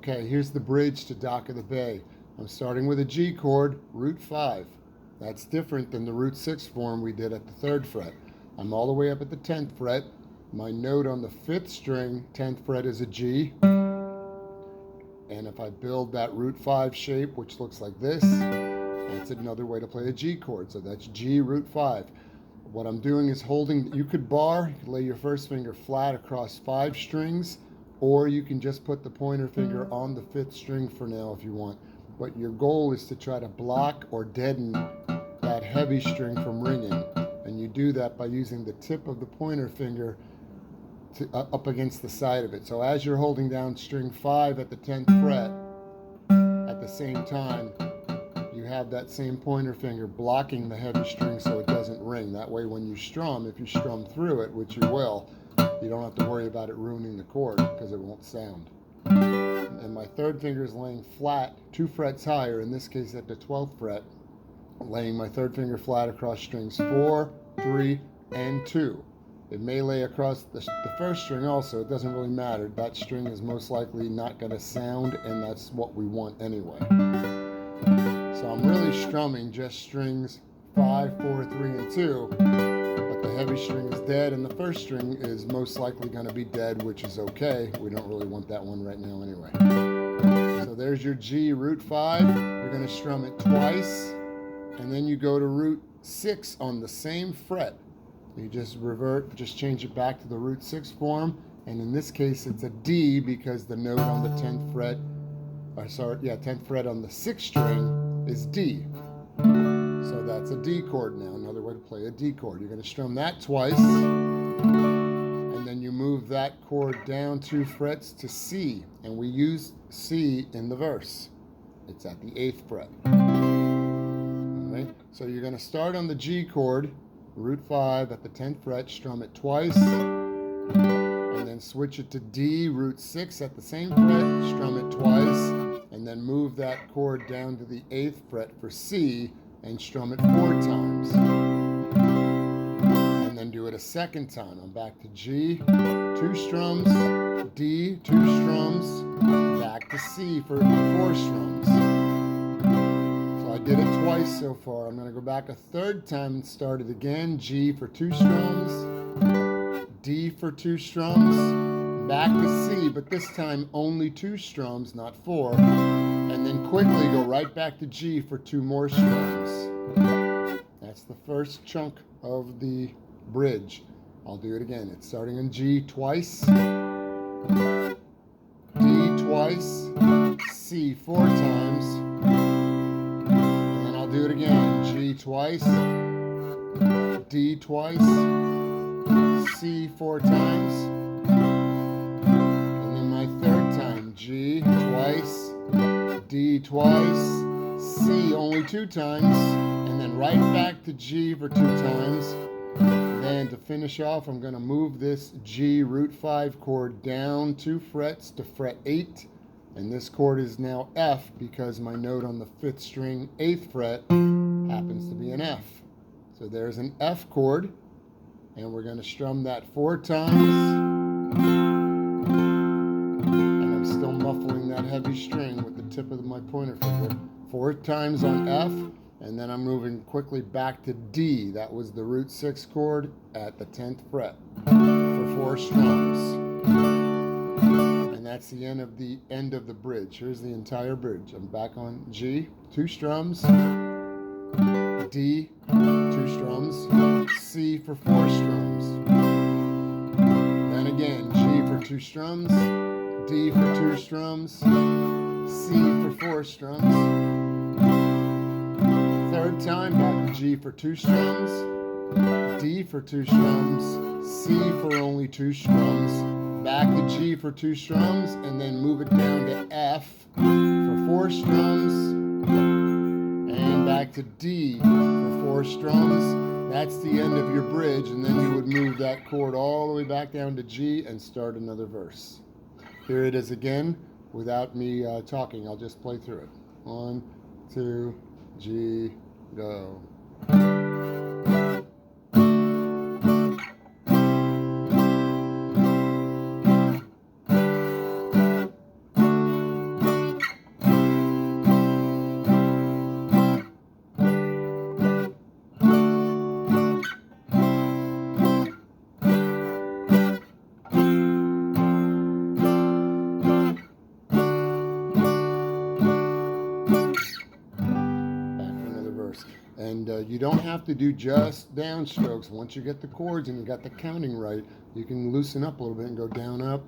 Okay, here's the bridge to Dock of the Bay. I'm starting with a G chord, root 5. That's different than the root 6 form we did at the 3rd fret. I'm all the way up at the 10th fret. My note on the 5th string, 10th fret, is a G. And if I build that root 5 shape, which looks like this, that's another way to play a G chord. So that's G, root 5. What I'm doing is holding, you could lay your first finger flat across 5 strings, or you can just put the pointer finger on the 5th string for now if you want. But your goal is to try to block or deaden that heavy string from ringing. And you do that by using the tip of the pointer finger up against the side of it. So as you're holding down string 5 at the 10th fret, at the same time, you have that same pointer finger blocking the heavy string so it doesn't ring. That way when you strum, if you strum through it, which you will, you don't have to worry about it ruining the chord because it won't sound. And my 3rd finger is laying flat 2 frets higher, in this case at the 12th fret, laying my 3rd finger flat across strings 4, 3, and 2. It may lay across the 1st string also, it doesn't really matter. That string is most likely not going to sound, and that's what we want anyway. So I'm really strumming just strings 5, 4, 3, and 2, but the heavy string is dead, and the 1st string is most likely going to be dead, which is okay. We don't really want that one right now anyway. So there's your G, root 5. You're going to strum it twice, and then you go to root 6 on the same fret. You just change it back to the root 6 form, and in this case it's a D because the note on the 10th fret, 10th fret on the 6th string is D. So that's a D chord now, another way to play a D chord. You're going to strum that twice, and then you move that chord down 2 frets to C, and we use C in the verse. It's at the 8th fret. All right, so you're going to start on the G chord, root 5 at the 10th fret, strum it twice, and then switch it to D, root 6 at the same fret, strum it twice, and then move that chord down to the 8th fret for C and strum it 4 times. And then do it a second time. I'm back to G, 2 strums, D, 2 strums, back to C for 4 strums. I did it twice so far. I'm going to go back a 3rd time and start it again. G for 2 strums, D for 2 strums, back to C, but this time only 2 strums, not 4, and then quickly go right back to G for 2 more strums. That's the first chunk of the bridge. I'll do it again. It's starting in G twice, D twice, C 4 times, do it again. G twice, D twice, C 4 times, and then my 3rd time, G twice, D twice, C only 2 times, and then right back to G for 2 times. Then to finish off, I'm going to move this G root 5 chord down 2 frets to fret 8. And this chord is now F because my note on the 5th string, 8th fret, happens to be an F. So there's an F chord, and we're going to strum that 4 times. And I'm still muffling that heavy string with the tip of my pointer finger. 4 times on F, and then I'm moving quickly back to D. That was the root 6 chord at the 10th fret for 4 strums. That's the end of the bridge. Here's the entire bridge. I'm back on G, 2 strums, D, 2 strums, C for 4 strums. Then again, G for 2 strums, D for 2 strums, C for 4 strums. 3rd time, back to G for 2 strums, D for 2 strums, C for only 2 strums, back to G for 2 strums, and then move it down to F for 4 strums, and back to D for 4 strums. That's the end of your bridge, and then you would move that chord all the way back down to G and start another verse. Here it is again, without me talking. I'll just play through it. 1, 2, G, go. And you don't have to do just downstrokes. Once you get the chords and you got the counting right, you can loosen up a little bit and go down, up,